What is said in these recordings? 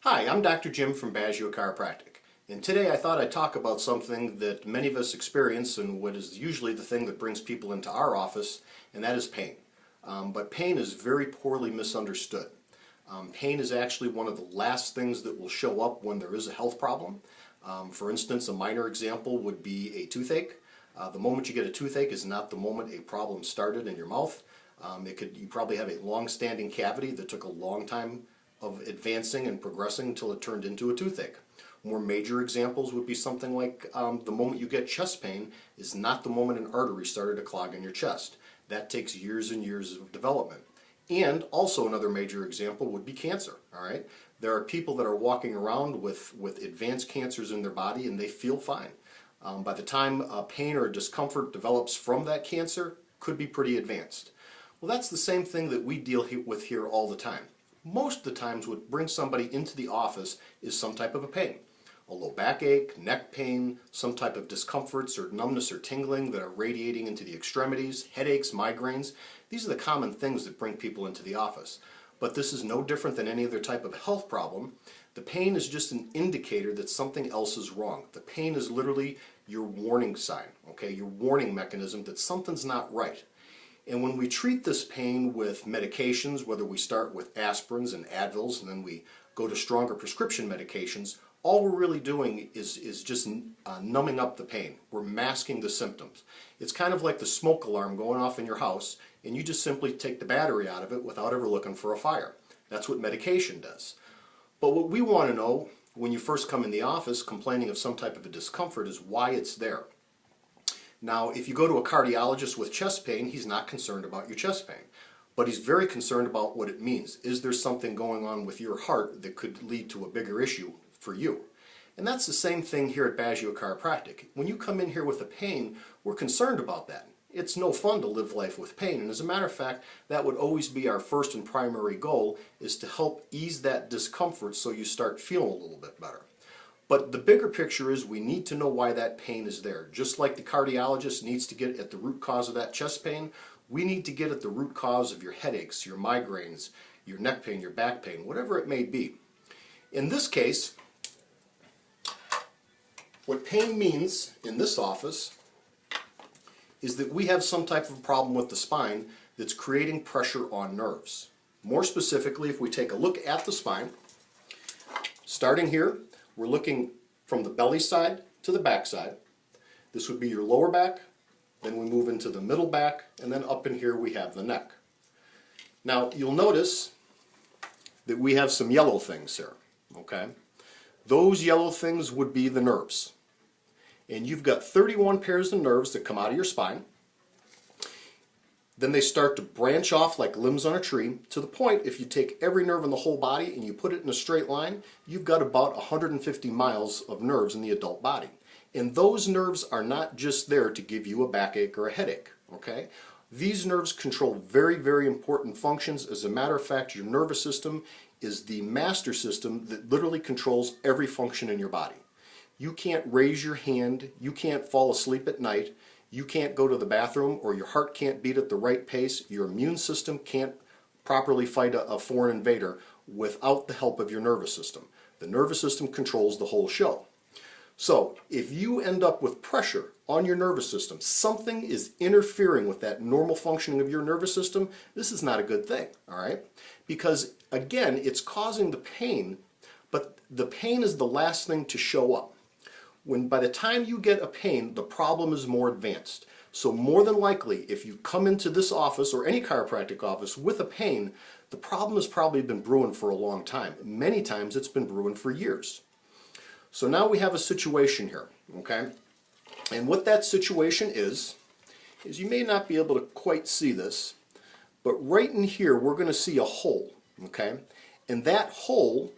Hi, I'm Dr. Jim from Baggio Chiropractic, and today I thought I'd talk about something that many of us experience and what is usually the thing that brings people into our office, and that is pain. But pain is very poorly misunderstood. Pain is actually one of the last things that will show up when there is a health problem. For instance, a minor example would be a toothache. The moment you get a toothache is not the moment a problem started in your mouth. You probably have a long-standing cavity that took a long time of advancing and progressing until it turned into a toothache. More major examples would be something like the moment you get chest pain is not the moment an artery started to clog in your chest. That takes years and years of development. And also another major example would be cancer. All right, there are people that are walking around with advanced cancers in their body and they feel fine. By the time pain or discomfort develops from that cancer, could be pretty advanced. Well, that's the same thing that we deal with here all the time. Most of the times what brings somebody into the office is some type of a pain. A low backache, neck pain, some type of discomforts or numbness or tingling that are radiating into the extremities, headaches, migraines. These are the common things that bring people into the office. But this is no different than any other type of health problem. The pain is just an indicator that something else is wrong. The pain is literally your warning sign, okay, your warning mechanism that something's not right. And when we treat this pain with medications, whether we start with aspirins and Advils and then we go to stronger prescription medications, all we're really doing is just numbing up the pain. We're masking the symptoms. It's kind of like the smoke alarm going off in your house and you just simply take the battery out of it without ever looking for a fire. That's what medication does. But what we want to know when you first come in the office complaining of some type of a discomfort is why it's there. Now, if you go to a cardiologist with chest pain, he's not concerned about your chest pain, but he's very concerned about what it means. Is there something going on with your heart that could lead to a bigger issue for you? And that's the same thing here at Baggio Chiropractic. When you come in here with a pain, we're concerned about that. It's no fun to live life with pain, and as a matter of fact, that would always be our first and primary goal, is to help ease that discomfort so you start feeling a little bit better. But the bigger picture is we need to know why that pain is there. Just like the cardiologist needs to get at the root cause of that chest pain, we need to get at the root cause of your headaches, your migraines, your neck pain, your back pain, whatever it may be. In this case, what pain means in this office is that we have some type of problem with the spine that's creating pressure on nerves. More specifically, if we take a look at the spine, starting here, we're looking from the belly side to the back side. This would be your lower back, then we move into the middle back, and then up in here we have the neck. Now you'll notice that we have some yellow things here, okay? Those yellow things would be the nerves. And you've got 31 pairs of nerves that come out of your spine. Then they start to branch off like limbs on a tree, to the point if you take every nerve in the whole body and you put it in a straight line, you've got about 150 miles of nerves in the adult body. And those nerves are not just there to give you a backache or a headache, okay? These nerves control very, very important functions. As a matter of fact, your nervous system is the master system that literally controls every function in your body. You can't raise your hand, you can't fall asleep at night, you can't go to the bathroom, or your heart can't beat at the right pace, your immune system can't properly fight a foreign invader without the help of your nervous system. The nervous system controls the whole show. So if you end up with pressure on your nervous system, something is interfering with that normal functioning of your nervous system, this is not a good thing, all right? Because again, it's causing the pain, but the pain is the last thing to show up. By the time you get a pain, the problem is more advanced. So more than likely, if you come into this office or any chiropractic office with a pain, the problem has probably been brewing for a long time. Many times it's been brewing for years. So now we have a situation here, okay? And what that situation is you may not be able to quite see this, but right in here we're going to see a hole, okay? And that hole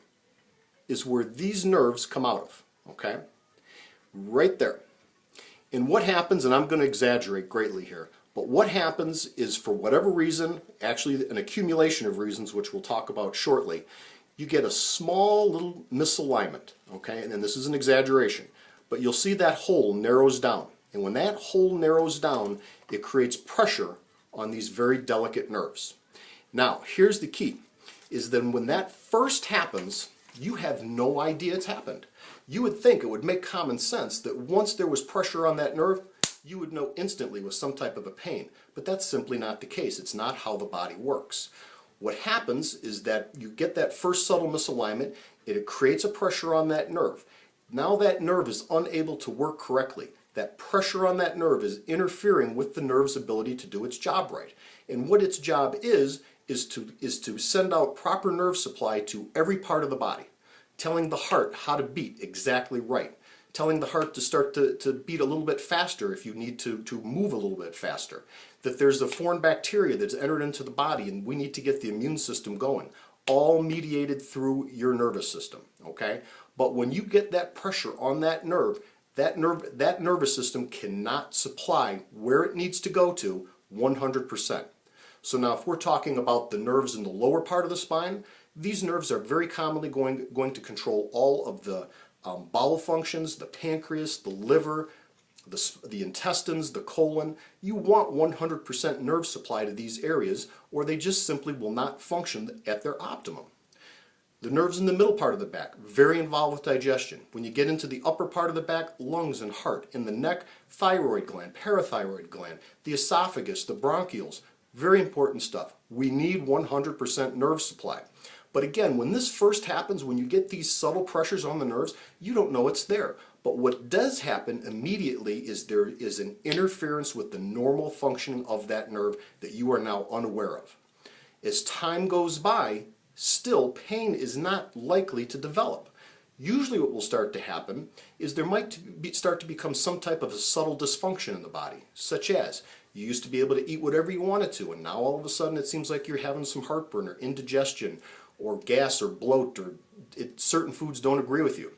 is where these nerves come out of, okay? Right there. And what happens, and I'm going to exaggerate greatly here, but what happens is, for whatever reason, actually an accumulation of reasons which we'll talk about shortly, you get a small little misalignment, okay? And this is an exaggeration, but you'll see that hole narrows down. And when that hole narrows down, it creates pressure on these very delicate nerves. Now, here's the key, is that when that first happens, you have no idea it's happened. You would think it would make common sense that once there was pressure on that nerve, you would know instantly with some type of a pain. But that's simply not the case. It's not how the body works. What happens is that you get that first subtle misalignment, it creates a pressure on that nerve. Now that nerve is unable to work correctly. That pressure on that nerve is interfering with the nerve's ability to do its job right. And what its job is to send out proper nerve supply to every part of the body, telling the heart how to beat exactly right, telling the heart to start to beat a little bit faster if you need to move a little bit faster, that there's a foreign bacteria that's entered into the body and we need to get the immune system going, all mediated through your nervous system, okay? But when you get that pressure on that nervous system cannot supply where it needs to go to 100%. So now if we're talking about the nerves in the lower part of the spine, these nerves are very commonly going to control all of the bowel functions, the pancreas, the liver, the intestines, the colon. You want 100% nerve supply to these areas or they just simply will not function at their optimum. The nerves in the middle part of the back, very involved with digestion. When you get into the upper part of the back, lungs and heart. In the neck, thyroid gland, parathyroid gland, the esophagus, the bronchioles. Very important stuff. We need 100% nerve supply. But again, when this first happens, when you get these subtle pressures on the nerves, you don't know it's there. But what does happen immediately is there is an interference with the normal functioning of that nerve that you are now unaware of. As time goes by, still pain is not likely to develop. Usually what will start to happen is there might start to become some type of a subtle dysfunction in the body, such as you used to be able to eat whatever you wanted to, and now all of a sudden it seems like you're having some heartburn or indigestion or gas or bloat, or certain foods don't agree with you.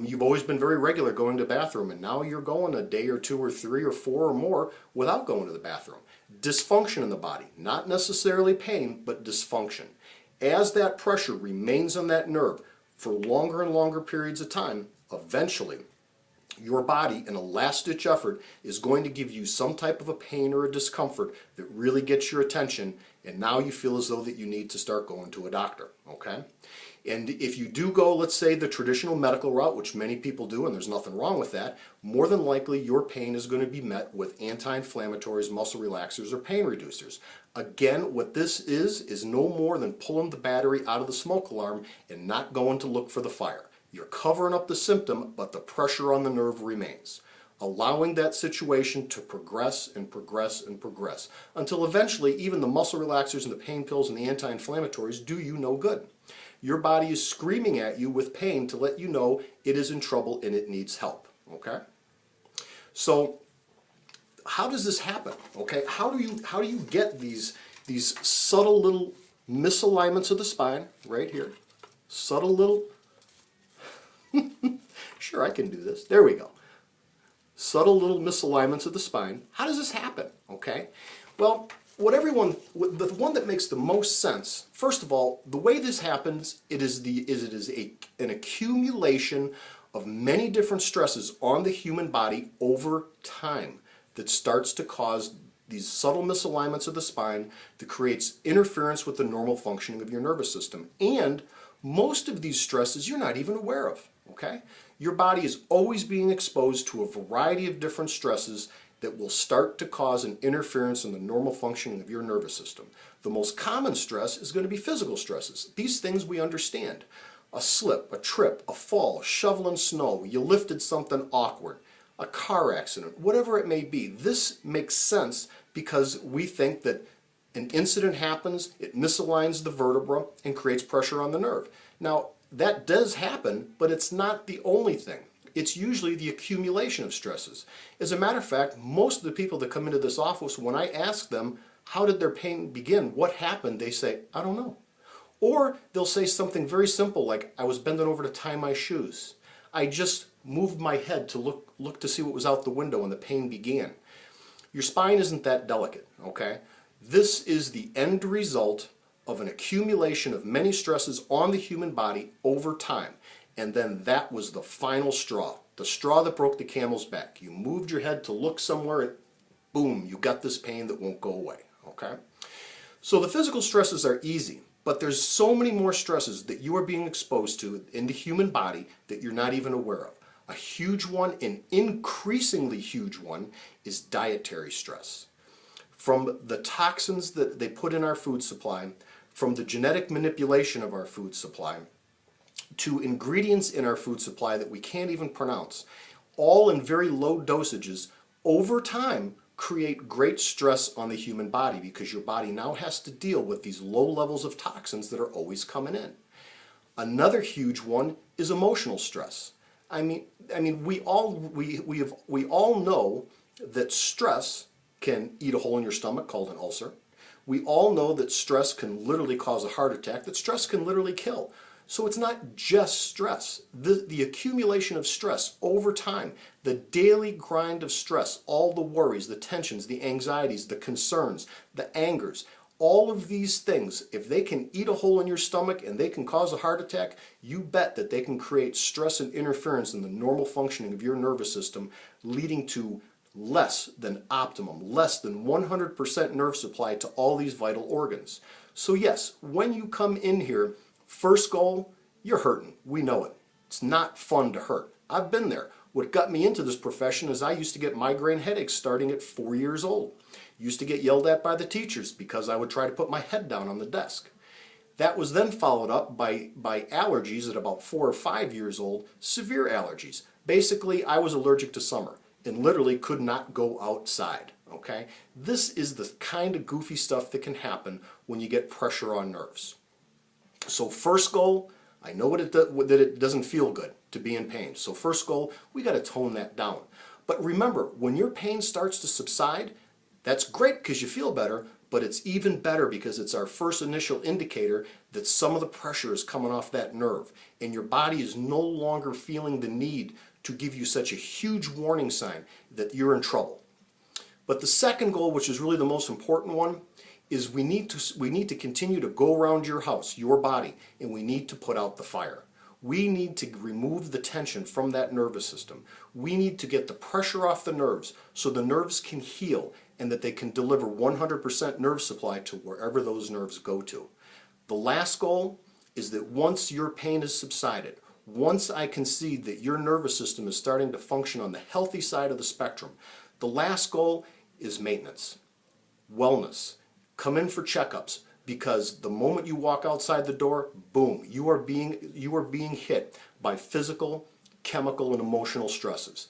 You've always been very regular going to the bathroom, and now you're going a day or two or three or four or more without going to the bathroom. Dysfunction in the body, not necessarily pain, but dysfunction. As that pressure remains on that nerve for longer and longer periods of time, eventually your body, in a last-ditch effort, is going to give you some type of a pain or a discomfort that really gets your attention, and now you feel as though that you need to start going to a doctor, okay? And if you do go, let's say, the traditional medical route, which many people do, and there's nothing wrong with that, more than likely your pain is going to be met with anti-inflammatories, muscle relaxers, or pain reducers. Again, what this is no more than pulling the battery out of the smoke alarm and not going to look for the fire. You're covering up the symptom, but the pressure on the nerve remains, allowing that situation to progress and progress and progress until eventually even the muscle relaxers and the pain pills and the anti-inflammatories do you no good. Your body is screaming at you with pain to let you know it is in trouble and it needs help, okay? So how does this happen, okay? How do you get these subtle little misalignments of the spine right here? Subtle little, sure, I can do this. There we go. Subtle little misalignments of the spine. How does this happen, okay? Well, the one that makes the most sense, first of all, the way this happens, it is an accumulation of many different stresses on the human body over time that starts to cause these subtle misalignments of the spine that creates interference with the normal functioning of your nervous system. And most of these stresses you're not even aware of, okay? Your body is always being exposed to a variety of different stresses that will start to cause an interference in the normal functioning of your nervous system. The most common stress is going to be physical stresses. These things we understand. A slip, a trip, a fall, shoveling snow, you lifted something awkward, a car accident, whatever it may be. This makes sense because we think that an incident happens, it misaligns the vertebra and creates pressure on the nerve. Now, that does happen, but it's not the only thing. It's usually the accumulation of stresses. As a matter of fact, most of the people that come into this office, when I ask them, how did their pain begin? What happened? They say, I don't know. Or they'll say something very simple like, I was bending over to tie my shoes. I just moved my head to look to see what was out the window and the pain began. Your spine isn't that delicate, okay? This is the end result of an accumulation of many stresses on the human body over time. And then that was the final straw, the straw that broke the camel's back. You moved your head to look somewhere and boom, you got this pain that won't go away, okay? So the physical stresses are easy. But there's so many more stresses that you are being exposed to in the human body that you're not even aware of. A huge one, an increasingly huge one, is dietary stress. From the toxins that they put in our food supply, from the genetic manipulation of our food supply, to ingredients in our food supply that we can't even pronounce, all in very low dosages, over time create great stress on the human body because your body now has to deal with these low levels of toxins that are always coming in. Another huge one is emotional stress. We all know that stress can eat a hole in your stomach called an ulcer. We all know that stress can literally cause a heart attack, that stress can literally kill. So it's not just stress. The accumulation of stress over time, the daily grind of stress, all the worries, the tensions, the anxieties, the concerns, the angers, all of these things, if they can eat a hole in your stomach and they can cause a heart attack, you bet that they can create stress and interference in the normal functioning of your nervous system, leading to less than optimum, less than 100% nerve supply to all these vital organs. So yes, when you come in here, first goal, you're hurting. We know it. It's not fun to hurt. I've been there. What got me into this profession is I used to get migraine headaches starting at 4 years old. Used to get yelled at by the teachers because I would try to put my head down on the desk. That was then followed up by allergies at about 4 or 5 years old, severe allergies. Basically, I was allergic to summer and literally could not go outside. Okay? This is the kind of goofy stuff that can happen when you get pressure on nerves. So first goal, I know that it doesn't feel good to be in pain. So first goal, we got to tone that down. But remember, when your pain starts to subside, that's great because you feel better, but it's even better because it's our first initial indicator that some of the pressure is coming off that nerve and your body is no longer feeling the need to give you such a huge warning sign that you're in trouble. But the second goal, which is really the most important one, is we need to continue to go around your house, your body, and we need to put out the fire. We need to remove the tension from that nervous system. We need to get the pressure off the nerves so the nerves can heal and that they can deliver 100% nerve supply to wherever those nerves go to. The last goal is that once your pain has subsided, once I can see that your nervous system is starting to function on the healthy side of the spectrum, the last goal is maintenance, wellness. Come in for checkups because the moment you walk outside the door, boom, you are being hit by physical, chemical, and emotional stresses.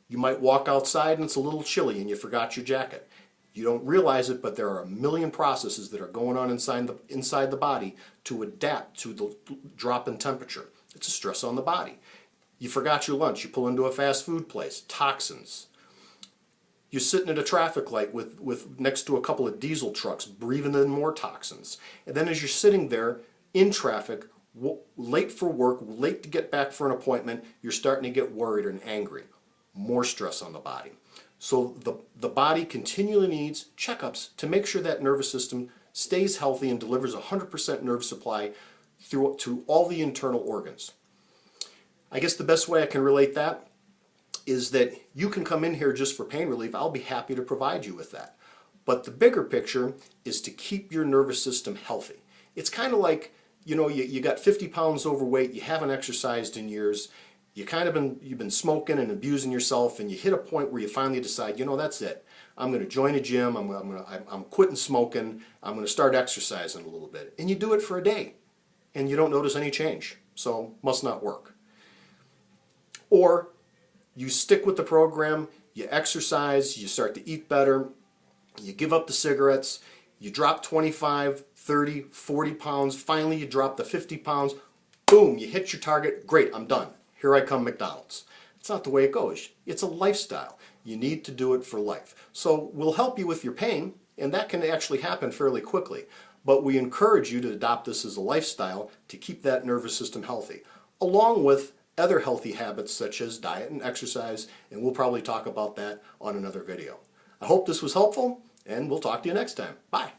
You might walk outside and it's a little chilly and you forgot your jacket. You don't realize it, but there are a million processes that are going on inside the body to adapt to the drop in temperature. It's a stress on the body. You forgot your lunch. You pull into a fast food place. Toxins. You're sitting at a traffic light with next to a couple of diesel trucks, breathing in more toxins. And then as you're sitting there in traffic, late for work, late to get back for an appointment, you're starting to get worried and angry. More stress on the body. So the body continually needs checkups to make sure that nervous system stays healthy and delivers 100% nerve supply to all the internal organs. I guess the best way I can relate that is that you can come in here just for pain relief. I'll be happy to provide you with that. But the bigger picture is to keep your nervous system healthy. It's kind of like, you got 50 pounds overweight, you haven't exercised in years, you've been smoking and abusing yourself, and you hit a point where you finally decide, that's it. I'm going to join a gym, I'm quitting smoking, I'm going to start exercising a little bit. And you do it for a day, and you don't notice any change. So, must not work. Or you stick with the program, you exercise, you start to eat better, you give up the cigarettes, you drop 25, 30, 40 pounds, finally you drop the 50 pounds, boom, you hit your target, great, I'm done. Here I come, McDonald's. It's not the way it goes. It's a lifestyle. You need to do it for life. So we'll help you with your pain, and that can actually happen fairly quickly. But we encourage you to adopt this as a lifestyle to keep that nervous system healthy, along with other healthy habits such as diet and exercise, and we'll probably talk about that on another video. I hope this was helpful, and we'll talk to you next time. Bye.